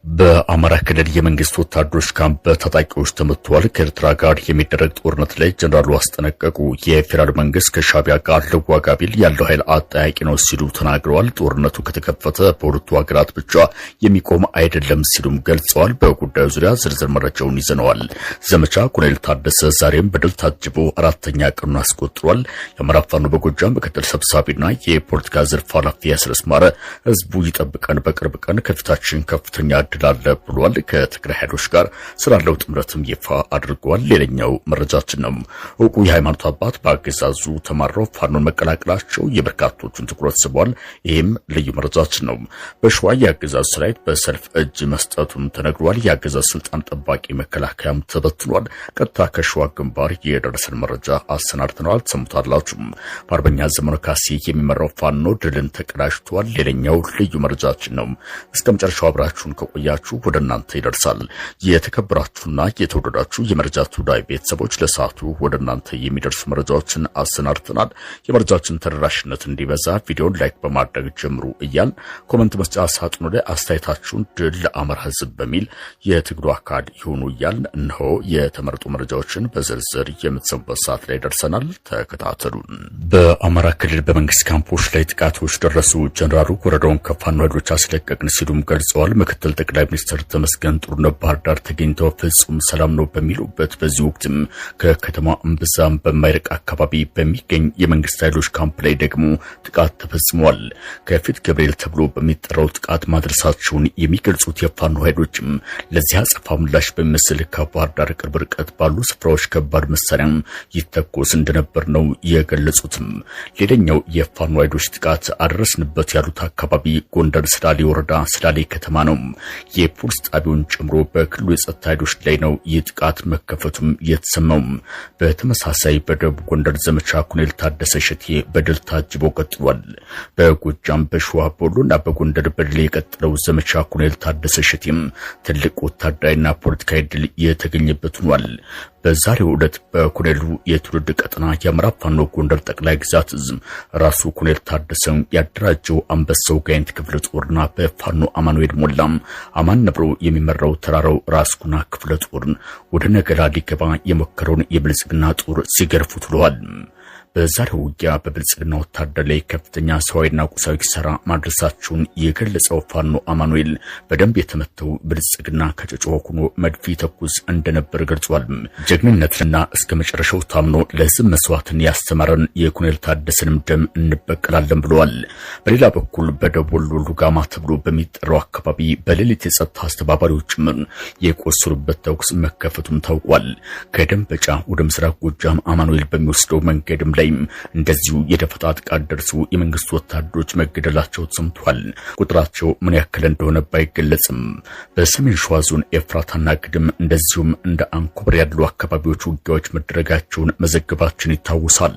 በአማራ ክልል የመንግስት ወታደሮች ካምፕ በታጣቂዎች ተመቷል። ከኤርትራ ጋር የሚደረግ ጦርነት ላይ ጀነራሉ አስጠነቀቁ። የፌደራል መንግስት ከሻቢያ ጋር ልዋጋ ቢል ያለው ኃይል አጠያቂ ነው ሲሉ ተናግረዋል። ጦርነቱ ከተከፈተ በሁለቱ ሀገራት ብቻ የሚቆም አይደለም ሲሉም ገልጸዋል። በጉዳዩ ዙሪያ ዝርዝር መረጃውን ይዘነዋል። ዘመቻ ኮሎኔል ታደሰ ዛሬም በድል ታጅቦ አራተኛ ቀኑን አስቆጥሯል። የአማራ ፋኖ በጎጃም ምክትል ሰብሳቢና የፖለቲካ ዘርፍ ኃላፊ ያስረስ ማረ ህዝቡ ይጠብቀን፣ በቅርብ ቀን ከፊታችን ከፍተኛ ድል አለ ብሏል። ከትግራይ ኃይሎች ጋር ስላለው ጥምረትም ይፋ አድርጓል። ሌላኛው መረጃችን ነው። እውቁ የሃይማኖት አባት በአገዛዙ ተማረው ፋኖን መቀላቀላቸው የበርካቶቹን ትኩረት ስቧል። ይህም ልዩ መረጃችን ነው። በሸዋ የአገዛዙ ሰራዊት በሰልፍ እጅ መስጠቱም ተነግሯል። የአገዛዙ ስልጣን ጠባቂ መከላከያም ተበትኗል። ቀጥታ ከሸዋ ግንባር የደረሰን መረጃ አሰናድተናል፣ ተሰሙታላችሁ። በአርበኛ ዘመነ ካሴ የሚመራው ፋኖ ድልን ተቀዳጅቷል። ሌላኛው ልዩ መረጃችን ነው። እስከ መጨረሻው አብራችሁን ያችሁ ወደ እናንተ ይደርሳል። የተከበራችሁና የተወደዳችሁ የመረጃ ቱዳይ ቤተሰቦች ለሰዓቱ ወደ እናንተ የሚደርሱ መረጃዎችን አሰናድተናል። የመረጃችን ተደራሽነት እንዲበዛ ቪዲዮን ላይክ በማድረግ ጀምሩ እያል ኮሜንት መስጫ ሳጥኑ ላይ አስተያየታችሁን ድል ለአማራ ሕዝብ በሚል የትግሉ አካል ይሁኑ እያል እነሆ የተመረጡ መረጃዎችን በዝርዝር የምትሰሙበት ሰዓት ላይ ደርሰናል። ተከታተሉን። በአማራ ክልል በመንግስት ካምፖች ላይ ጥቃቶች ደረሱ። ጀነራሉ ወረዳውን ከፋኖ ኃይሎች አስለቀቅን ሲሉም ገልጸዋል። ምክትል ጠቅላይ ሚኒስትር ተመስገን ጥሩነህ ባህር ዳር ተገኝተው ፍጹም ሰላም ነው በሚሉበት በዚህ ወቅትም ከከተማ እምብዛም በማይርቅ አካባቢ በሚገኝ የመንግስት ኃይሎች ካምፕ ላይ ደግሞ ጥቃት ተፈጽሟል። ከፊት ገብርኤል ተብሎ በሚጠራው ጥቃት ማድረሳቸውን የሚገልጹት የፋኖ ኃይሎችም ለዚህ አጸፋ ምላሽ በሚመስል ከባህር ዳር ቅርብ ርቀት ባሉ ስፍራዎች ከባድ መሳሪያም ይተኮስ እንደነበር ነው የገለጹትም። ሌላኛው የፋኖ ኃይሎች ጥቃት አደረስንበት ያሉት አካባቢ ጎንደር ስላሌ ወረዳ ስላሌ ከተማ ነው። የፖሊስ ጣቢያውን ጨምሮ በክልሉ የጸጥታ ኃይሎች ላይ ነው የጥቃት መከፈቱም የተሰማው። በተመሳሳይ በደቡብ ጎንደር ዘመቻ ኮሎኔል ታደሰ ሸቴ በድል ታጅቦ ቀጥሏል። በጎጃም በሸዋ በወሎና በጎንደር በድል የቀጠለው ዘመቻ ኮሎኔል ታደሰ ሸቴም ትልቅ ወታደራዊና ፖለቲካዊ ድል የተገኘበት ሆኗል። በዛሬው ዕለት በኮሎኔሉ የትውልድ ቀጠና የአማራ ፋኖ ጎንደር ጠቅላይ ግዛት እዝም ራሱ ኮሎኔል ታደሰን ያደራጀው አንበሳው ጋይንት ክፍለ ጦርና በፋኖ አማኑኤል ሞላም አማን ነብሮ የሚመራው ተራራው ራስኩና ክፍለ ጦርን ወደ ነገራ ሊገባ የሞከረውን የብልጽግና ጦር ሲገርፉት ውለዋል። በዛሬው ውጊያ በብልጽግና ወታደር ላይ ከፍተኛ ሰዋዊና ቁሳዊ ኪሳራ ማድረሳቸውን የገለጸው ፋኖ አማኑኤል በደንብ የተመተው ብልጽግና ከጨጮ ሆኖ መድፍ ተኩስ እንደነበር ገልጿል። ጀግንነትና እስከ መጨረሻው ታምኖ ለህዝብ መስዋዕትን ያስተማረን የኮሎኔል ታደሰንም ደም እንበቀላለን ብለዋል። በሌላ በኩል በደቡብ ወሎ ሉጋማ ተብሎ በሚጠራው አካባቢ በሌሊት የጸጥታ አስተባባሪዎችም የቆሰሉበት ተኩስ መከፈቱም ታውቋል። ከደንበጫ ወደ ምስራቅ ጎጃም አማኑኤል በሚወስደው መንገድም ላይ እንደዚሁ የደፈጣ ጥቃት ደርሶ የመንግስት ወታደሮች መገደላቸው ተሰምቷል። ቁጥራቸው ምን ያክል እንደሆነ ባይገለጽም በሰሜን ሸዋ ዞን ኤፍራታና ግድም እንደዚሁም እንደ አንኮበር ያሉ አካባቢዎች ውጊያዎች መደረጋቸውን መዘገባችን ይታወሳል።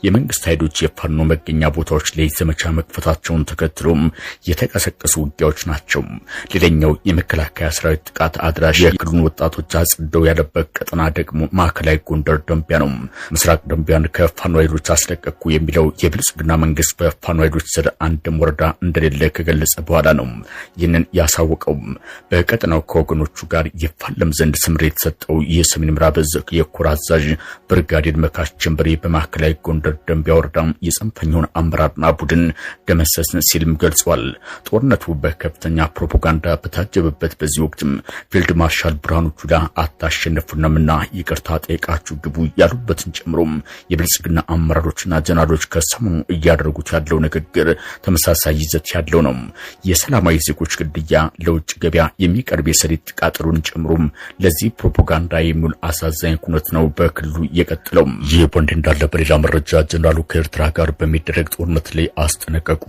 የመንግስት ኃይሎች የፋኖ መገኛ ቦታዎች ላይ ዘመቻ መክፈታቸውን ተከትሎም የተቀሰቀሱ ውጊያዎች ናቸው። ሌላኛው የመከላከያ ሰራዊት ጥቃት አድራሽ የክልሉን ወጣቶች አጽደው ያለበት ቀጠና ደግሞ ማዕከላዊ ጎንደር ደንቢያ ነው። ምስራቅ ደንቢያን ከፋኖ ኃይሎች አስለቀቁ የሚለው የብልጽግና መንግስት በፋኖ ኃይሎች ስር አንድም ወረዳ እንደሌለ ከገለጸ በኋላ ነው ይህንን ያሳወቀው። በቀጠናው ከወገኖቹ ጋር ይፋለም ዘንድ ስምሪት የተሰጠው የሰሜን ምዕራብ ዕዝ የኮር አዛዥ ብርጋዴር መካሽ ጀንበሬ በማዕከላዊ ጎንደር ደንቢያ ወረዳ የጽንፈኛውን አመራርና ቡድን ደመሰስን ሲልም ገልጿል። ጦርነቱ በከፍተኛ ፕሮፓጋንዳ በታጀበበት በዚህ ወቅትም ፊልድ ማርሻል ብርሃኑ ጁላ አታሸነፉንምና ይቅርታ ጠይቃችሁ ግቡ ያሉበትን ጨምሮም የብልጽግና አመራሮችና ጀነራሎች ከሰሞኑ እያደረጉት ያለው ንግግር ተመሳሳይ ይዘት ያለው ነው። የሰላማዊ ዜጎች ግድያ፣ ለውጭ ገበያ የሚቀርብ የሰሊጥ ቃጠሎን ጨምሮም ለዚህ ፕሮፓጋንዳ የሚውል አሳዛኝ ኩነት ነው በክልሉ የቀጠለው። ይህ በእንዲህ እንዳለ በሌላ መረጃ ጀነራሉ ከኤርትራ ጋር በሚደረግ ጦርነት ላይ አስጠነቀቁ።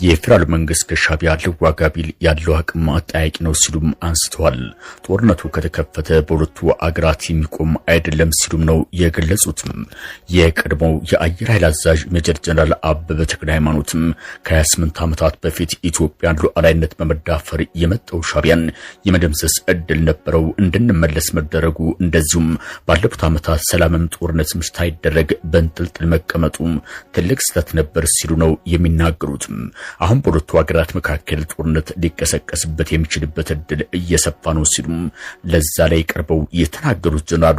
የፌደራል መንግስት ከሻቢያ ልዋጋ ቢል ያለው አቅም አጠያቂ ነው ሲሉም አንስተዋል። ጦርነቱ ከተከፈተ በሁለቱ አገራት የሚቆም አይደለም ሲሉም ነው የገለጹት። የቀድሞ የቀድሞው የአየር ኃይል አዛዥ ሜጀር ጀነራል አበበ ተክለ ሃይማኖትም ከ28 ዓመታት በፊት ኢትዮጵያን ሉዓላዊነት በመዳፈር የመጣው ሻዕቢያን የመደምሰስ እድል ነበረው እንድንመለስ መደረጉ እንደዚሁም ባለፉት ዓመታት ሰላምም ጦርነትም ሳይደረግ በእንጥልጥል መቀመጡ ትልቅ ስህተት ነበር ሲሉ ነው የሚናገሩት። አሁን በሁለቱ ሀገራት መካከል ጦርነት ሊቀሰቀስበት የሚችልበት እድል እየሰፋ ነው ሲሉ ለዛ ላይ ቀርበው የተናገሩት ጀነራሉ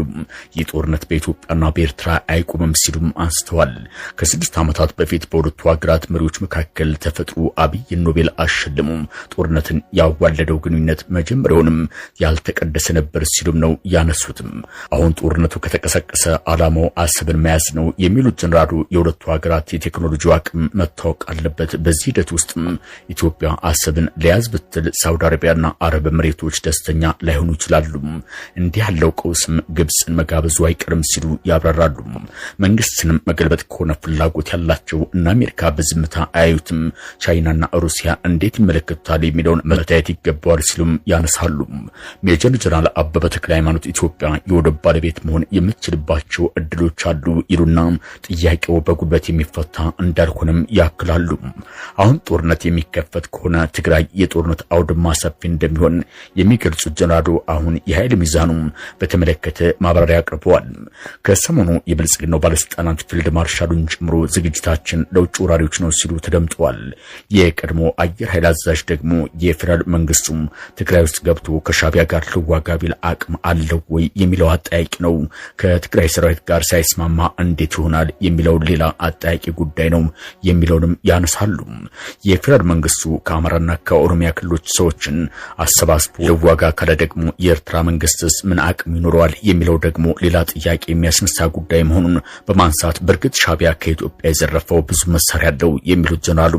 የጦርነት በኢትዮጵያና በኤርትራ አይቆምም ሲሉም አንስተዋል። ከ6 ዓመታት በፊት በሁለቱ ሀገራት መሪዎች መካከል ተፈጥሮ አብይ ኖቤል አሸለሙ። ጦርነትን ያዋለደው ግንኙነት መጀመሪያውንም ያልተቀደሰ ነበር ሲሉም ነው ያነሱትም። አሁን ጦርነቱ ከተቀሰቀሰ ዓላማው አሰብን መያዝ ነው የሚሉት ጀነራሉ የሁለቱ ሀገራት የቴክኖሎጂ አቅም መታወቅ አለበት። በዚህ ሂደት ውስጥም ኢትዮጵያ አሰብን ለያዝ ብትል ሳውዲ አረቢያና አረብ መሬቶች ደስተኛ ላይሆኑ ይችላሉ። እንዲህ ያለው ቀውስም ግብጽን መጋበዙ አይቀርም ሲሉ ያብራራሉ። መንግስትንም መገልበጥ ከሆነ ፍላጎት ያላቸው እና አሜሪካ በዝምታ አያዩትም፣ ቻይናና ሩሲያ እንዴት ይመለከታል የሚለውን መታየት ይገባዋል ሲሉም ያነሳሉ። ሜጀር ጀነራል አበበ ተክለ ሃይማኖት ኢትዮጵያ የወደብ ባለቤት መሆን የምትችልባቸው እድሎች አሉ ይሉና ጥያቄው በጉልበት የሚፈታ እንዳልሆነም ያክላሉ። አሁን ጦርነት የሚከፈት ከሆነ ትግራይ የጦርነት አውድማ ሰፊ እንደሚሆን የሚገልጹት ጀነራሉ አሁን የኃይል ሚዛኑ በተመለከተ ማብራሪያ አቅርበዋል። ከሰሞኑ የብልጽግናው ባለስልጣናት ፊልድ ማርሻሉን ጨምሮ ዝግጅታችን ለውጭ ወራሪዎች ነው ሲሉ ተደምጠዋል። የቀድሞ አየር ኃይል አዛዥ ደግሞ የፌደራል መንግስቱም ትግራይ ውስጥ ገብቶ ከሻዕቢያ ጋር ልዋጋ ቢል አቅም አለው ወይ የሚለው አጠያቂ ነው። ከትግራይ ሰራዊት ጋር ሳይስማማ እንዴት ይሆናል የሚለው ሌላ አጠያቂ ጉዳይ ነው የሚለውንም ያነሳሉ። የፌደራል መንግስቱ ከአማራና ከኦሮሚያ ክልሎች ሰዎችን አሰባስቦ ልዋጋ ካለ ደግሞ የኤርትራ መንግስትስ ምን አቅም ይኖረዋል የሚለው ደግሞ ሌላ ጥያቄ የሚያስነሳ ጉዳይ መሆኑን በማንሳት በእርግጥ ሻዕቢያ ከኢትዮጵያ የዘረፈው ብዙ መሳሪያ አለው የሚሉት ጀነራሉ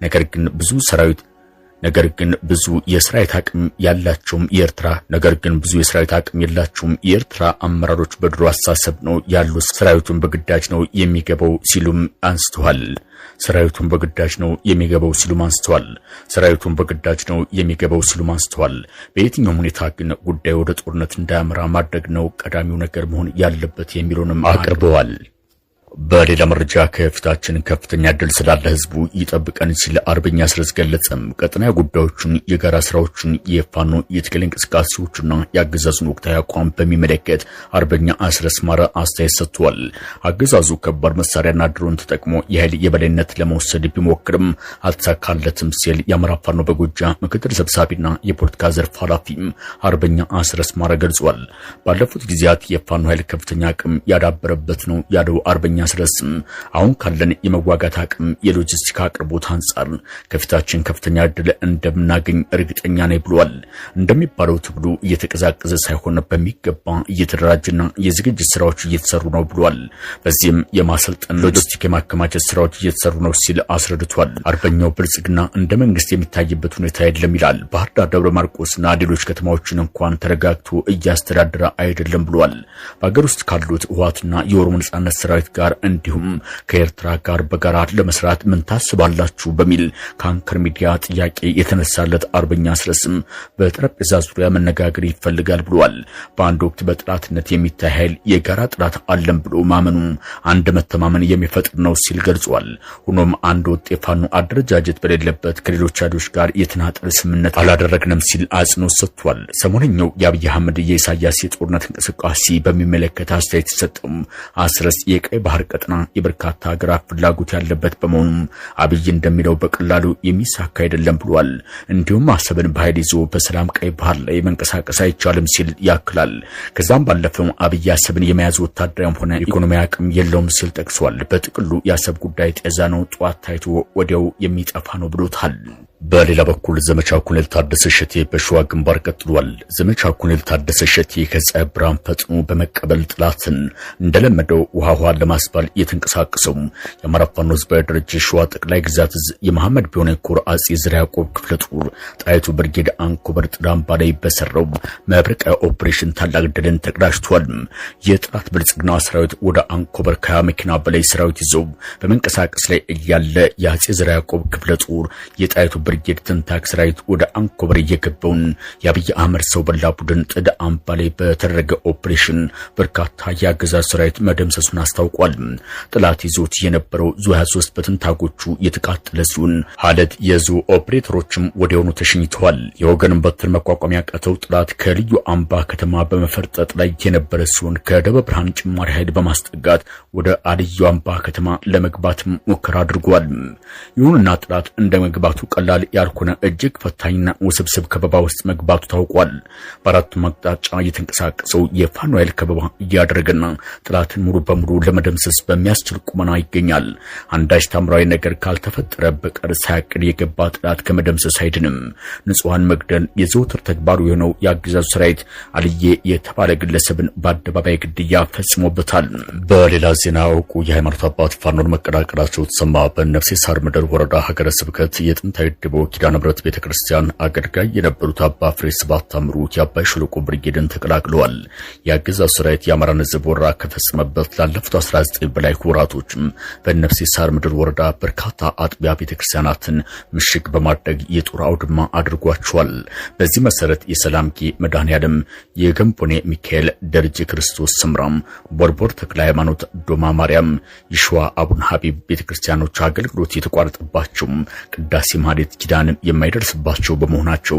ነገር ግን ብዙ የሰራዊት አቅም ያላቸውም የኤርትራ አመራሮች በድሮ አስተሳሰብ ነው ያሉት። ሰራዊቱን በግዳጅ ነው የሚገባው ሲሉም አንስተዋል። በየትኛውም ሁኔታ ግን ጉዳዩ ወደ ጦርነት እንዳያመራ ማድረግ ነው ቀዳሚው ነገር መሆን ያለበት የሚለውንም አቅርበዋል። በሌላ መረጃ ከፊታችን ከፍተኛ ድል ስላለ ህዝቡ ይጠብቀን ሲል አርበኛ አስረስ ገለጸም። ቀጠናዊ ጉዳዮችን፣ የጋራ ስራዎችን፣ የፋኖ የትግል እንቅስቃሴዎችና የአገዛዙን ወቅታዊ አቋም በሚመለከት አርበኛ አስረስ ማረ አስተያየት ሰጥቷል። አገዛዙ ከባድ መሳሪያና ድሮን ተጠቅሞ የኃይል የበላይነት ለመውሰድ ቢሞክርም አልተሳካለትም ሲል የአማራ ፋኖ በጎጃም ምክትል ሰብሳቢና የፖለቲካ ዘርፍ ኃላፊም አርበኛ አስረስ ማረ ገልጿል። ባለፉት ጊዜያት የፋኖ ኃይል ከፍተኛ አቅም ያዳበረበት ነው ያለው አርበኛ አስረስም አሁን ካለን የመዋጋት አቅም የሎጂስቲክ አቅርቦት አንጻር ከፊታችን ከፍተኛ ድል እንደምናገኝ እርግጠኛ ነኝ ብሏል። እንደሚባለው ትግሉ እየተቀዛቀዘ ሳይሆን በሚገባ እየተደራጀና የዝግጅት ስራዎች እየተሰሩ ነው ብሏል። በዚህም የማሰልጠን ሎጂስቲክ የማከማቸት ስራዎች እየተሰሩ ነው ሲል አስረድቷል። አርበኛው ብልጽግና እንደ መንግስት የሚታይበት ሁኔታ የለም ይላል። ባህር ዳር፣ ደብረ ማርቆስና ሌሎች ከተማዎችን እንኳን ተረጋግቶ እያስተዳደረ አይደለም ብሏል። በአገር ውስጥ ካሉት ህወሓትና የኦሮሞ ነጻነት ሰራዊት ጋር እንዲሁም ከኤርትራ ጋር በጋራ ለመስራት ምን ታስባላችሁ በሚል ከአንከር ሚዲያ ጥያቄ የተነሳለት አርበኛ አስረስም በጠረጴዛ ዙሪያ መነጋገር ይፈልጋል ብሏል። በአንድ ወቅት በጥላትነት የሚታይ ኃይል የጋራ ጥላት አለም ብሎ ማመኑ አንድ መተማመን የሚፈጥር ነው ሲል ገልጿል። ሆኖም አንድ ወጥ የፋኖ አደረጃጀት በሌለበት ከሌሎች ኃይሎች ጋር የተናጠል ስምምነት አላደረግንም ሲል አጽንኦት ሰጥቷል። ሰሞነኛው የአብይ አህመድ የኢሳያስ የጦርነት እንቅስቃሴ በሚመለከት አስተያየት ሰጠም። አስረስ የቀይ ባህር ቀጠና የበርካታ ሀገራት ፍላጎት ያለበት በመሆኑ አብይ እንደሚለው በቀላሉ የሚሳካ አይደለም ብሏል። እንዲሁም አሰብን በኃይል ይዞ በሰላም ቀይ ባህር ላይ መንቀሳቀስ አይቻልም ሲል ያክላል። ከዛም ባለፈው አብይ አሰብን የመያዝ ወታደራዊም ሆነ ኢኮኖሚ አቅም የለውም ሲል ጠቅሷል። በጥቅሉ የአሰብ ጉዳይ ጤዛ ነው፣ ጧት ታይቶ ወዲያው የሚጠፋ ነው ብሎታል። በሌላ በኩል ዘመቻ ኮሎኔል ታደሰ ሸቴ በሸዋ ግንባር ቀጥሏል። ዘመቻ ኮሎኔል ታደሰ ሸቴ ከፀሐይ ብርሃን ፈጥኖ በመቀበል ጥላትን እንደለመደው ውሃ ለማስባል የተንቀሳቀሰው የአማራ ፋኖ ህዝባዊ ድርጅት ሸዋ ጠቅላይ ግዛት እዝ የመሐመድ ቢሆነ ኮር አጼ ዘርዓ ያዕቆብ ክፍለ ጦር ጣይቱ ብርጌድ አንኮበር ጥዳምባ ላይ በሰራው መብረቃዊ ኦፕሬሽን ታላቅ ድልን ተቀዳጅቷል። የጥላት ብልጽግና ሰራዊት ወደ አንኮበር ከ20 መኪና በላይ ሰራዊት ይዘው በመንቀሳቀስ ላይ እያለ የአጼ ዘርዓ ያዕቆብ ክፍለ ጦር የጣይቱ ብርጌድ ትንታግ ሰራዊት ወደ አንኮበር እየገባውን የአብይ አህመድ ሰው በላ ቡድን ጥድ አምባ ላይ በተደረገ ኦፕሬሽን በርካታ የአገዛዝ ሰራዊት መደምሰሱን አስታውቋል። ጥላት ይዞት የነበረው ዙ 23 በትንታጎቹ የተቃጠለ ሲሆን ሀለት የዙ ኦፕሬተሮችም ወዲያውኑ ተሸኝተዋል። የወገንን በትር መቋቋም ያቃተው ጥላት ከልዩ አምባ ከተማ በመፈርጠጥ ላይ የነበረ ሲሆን ከደብረ ብርሃን ጭማሪ ኃይል በማስጠጋት ወደ አልዩ አምባ ከተማ ለመግባት ሙከራ አድርጓል። ይሁንና ጥላት እንደ መግባቱ ቀላል ያልሆነ እጅግ ፈታኝና ውስብስብ ከበባ ውስጥ መግባቱ ታውቋል። በአራቱም አቅጣጫ የተንቀሳቀሰው የፋኖ ኃይል ከበባ እያደረገና ጥላትን ሙሉ በሙሉ ለመደምሰስ በሚያስችል ቁመና ይገኛል። አንዳች ታምራዊ ነገር ካልተፈጠረ በቀር ሳያቅድ የገባ ጥላት ከመደምሰስ አይድንም። ንጹሃን መግደል የዘወትር ተግባሩ የሆነው የአገዛዙ ሰራዊት አልዬ የተባለ ግለሰብን በአደባባይ ግድያ ፈጽሞበታል። በሌላ ዜና እውቁ የሃይማኖት አባት ፋኖን መቀላቀላቸው ተሰማ። በነፍሴ ሳር ምድር ወረዳ ሀገረ ስብከት የጥንታዊ ድቦ ኪዳነ ምሕረት ቤተክርስቲያን አገልጋይ የነበሩት አባ ፍሬ ስብሐት ታምሩ የአባይ ሸለቆ ብርጌድን ተቀላቅለዋል። የአገዛዙ ሰራዊት የአማራን ሕዝብ ወረራ ከፈጸመበት ላለፉት 19 በላይ ወራቶችም በነፍሴ ሳር ምድር ወረዳ በርካታ አጥቢያ ቤተክርስቲያናትን ምሽግ በማድረግ የጦር አውድማ አድርጓቸዋል። በዚህ መሰረት የሰላምጌ መድኃኔዓለም፣ የገንቦኔ ሚካኤል፣ ደረጀ ክርስቶስ ስምራም፣ ቦርቦር ተክለ ሃይማኖት፣ ዶማ ማርያም፣ ይሸዋ አቡነ ሀቢብ ቤተክርስቲያኖች አገልግሎት የተቋረጠባቸው ቅዳሴ ማህሌት ኪዳን የማይደርስባቸው በመሆናቸው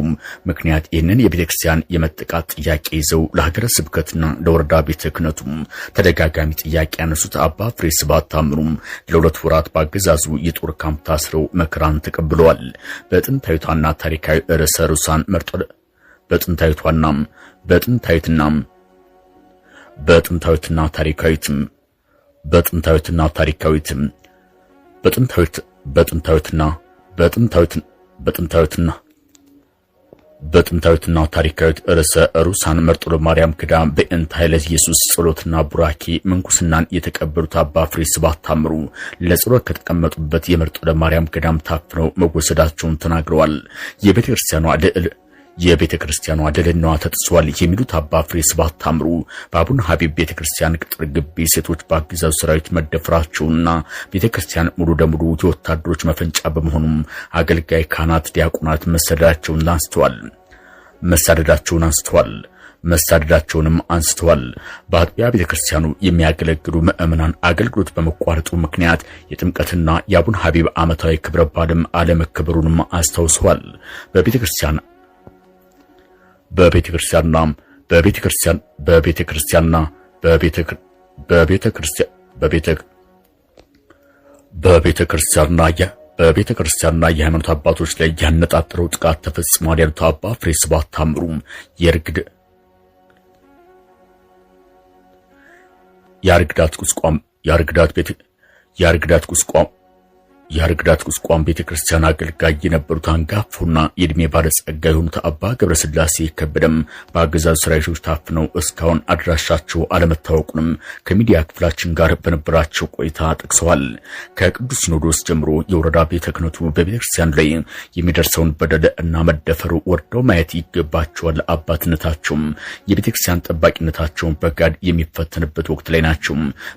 ምክንያት ይህንን የቤተክርስቲያን የመጠቃት ጥያቄ ይዘው ለሀገረ ስብከትና ለወረዳ ቤተ ክህነቱም ተደጋጋሚ ጥያቄ ያነሱት አባ ፍሬ ስብሐት ታምሩ ለሁለት ወራት በአገዛዙ የጦር ካምፕ ታስረው መከራን ተቀብለዋል። በጥንታዊቷና ታሪካዊ ርዕሰ ርዕሳን መርጦ በጥንታዊትና ታሪካዊት ርዕሰ ርዕሳን መርጦ ለማርያም ክዳን በእንተ ኃይለ ኢየሱስ ጸሎትና ቡራኬ ምንኩስናን የተቀበሉት አባ ፍሬ ስብሐት ታምሩ ለጸሎት ከተቀመጡበት የመርጦ ለማርያም ክዳን ታፍነው መወሰዳቸውን ተናግረዋል። የቤተክርስቲያኗ ደለናዋ ተጥሷል የሚሉት አባ ፍሬ ስብሐት ታምሩ በአቡነ ሀቢብ ቤተክርስቲያን ቅጥር ግቢ ሴቶች በአገዛዙ ሰራዊት መደፈራቸውና ቤተክርስቲያን ሙሉ ለሙሉ የወታደሮች መፈንጫ በመሆኑም አገልጋይ ካህናት፣ ዲያቆናት መሳደዳቸውንም አንስተዋል። በአጥቢያ ቤተክርስቲያኑ የሚያገለግሉ ምዕመናን አገልግሎት በመቋረጡ ምክንያት የጥምቀትና የአቡነ ሀቢብ ዓመታዊ ክብረ በዓልም አለመከበሩንም አስታውሰዋል። በቤተክርስቲያንና የሃይማኖት አባቶች ላይ ያነጣጠረው ጥቃት ተፈጽሟል ያሉት አባ ፍሬ ስብሐት ታምሩ የአርግዳት ቁስቋም ቤተክርስቲያን አገልጋይ የነበሩት አንጋፋውና የእድሜ ባለጸጋ የሆኑት አባ ገብረስላሴ ከበደም በአገዛዙ ሰራዊቶች ታፍነው እስካሁን አድራሻቸው አለመታወቁንም ከሚዲያ ክፍላችን ጋር በነበራቸው ቆይታ ጠቅሰዋል። ከቅዱስ ሲኖዶስ ጀምሮ የወረዳ ቤተ ክህነቱ በቤተክርስቲያን ላይ የሚደርሰውን በደል እና መደፈር ወርደው ማየት ይገባቸዋል። አባትነታቸውም የቤተክርስቲያን ጠባቂነታቸውን በጋድ የሚፈተንበት ወቅት ላይ ናቸው።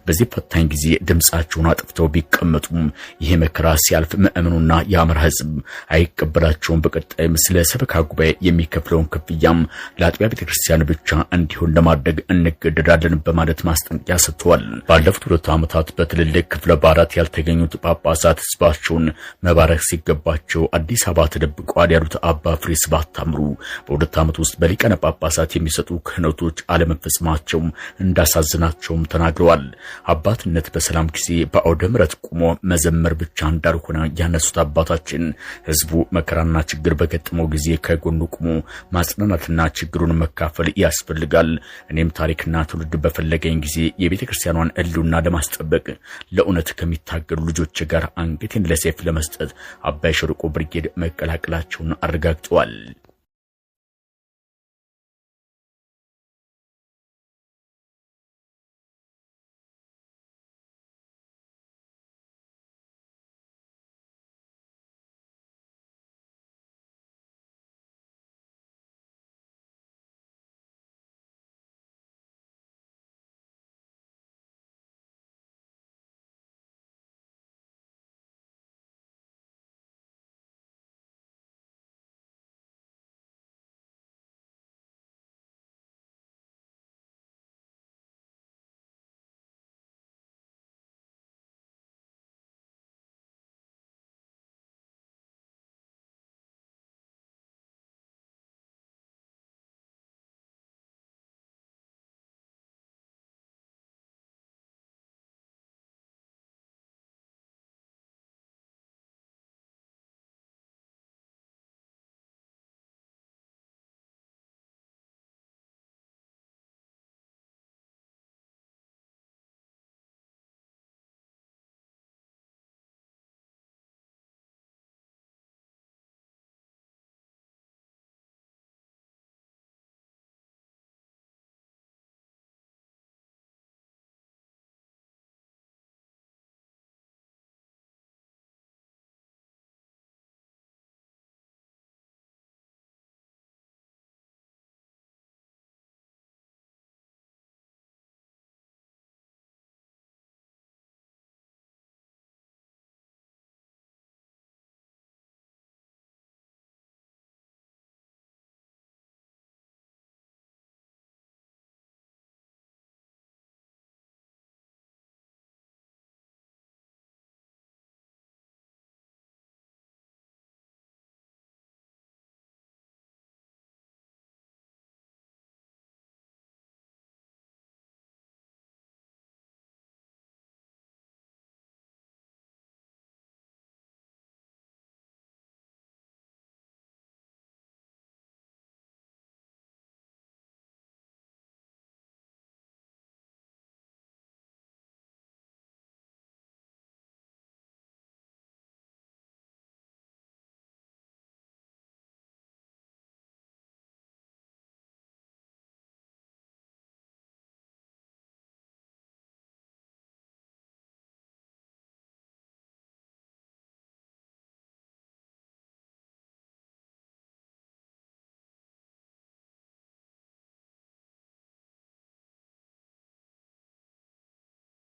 በዚህ ፈታኝ ጊዜ ድምጻቸውን አጥፍተው ቢቀመጡም ይሄ መከራ ሲያልፍ ምእመኑና የአማራ ሕዝብ አይቀበላቸውም። በቀጣይም ስለ ሰበካ ጉባኤ የሚከፍለውን ክፍያም ለአጥቢያ ቤተክርስቲያን ብቻ እንዲሆን ለማድረግ እንገደዳለን በማለት ማስጠንቀቂያ ሰጥተዋል። ባለፉት 2 ዓመታት በትልልቅ ክፍለ በዓላት ያልተገኙት ጳጳሳት ሕዝባቸውን መባረክ ሲገባቸው አዲስ አበባ ተደብቀዋል ያሉት አባ ፍሬ ስብሐት ታምሩ በ2 ዓመት ውስጥ በሊቃነ ጳጳሳት የሚሰጡ ክህነቶች አለመፈጸማቸው እንዳሳዝናቸውም ተናግረዋል። አባትነት በሰላም ጊዜ በአውደ ምሕረት ቆሞ መዘመር ብቻ እንዳልሆነ ያነሱት አባታችን ህዝቡ መከራና ችግር በገጠመው ጊዜ ከጎኑ ቆሞ ማጽናናትና ችግሩን መካፈል ያስፈልጋል። እኔም ታሪክና ትውልድ በፈለገኝ ጊዜ የቤተክርስቲያኗን ሕልውና ለማስጠበቅ ለእውነት ከሚታገሉ ልጆች ጋር አንገቴን ለሰይፍ ለመስጠት አባይ ሸለቆ ብርጌድ መቀላቀላቸውን አረጋግጠዋል።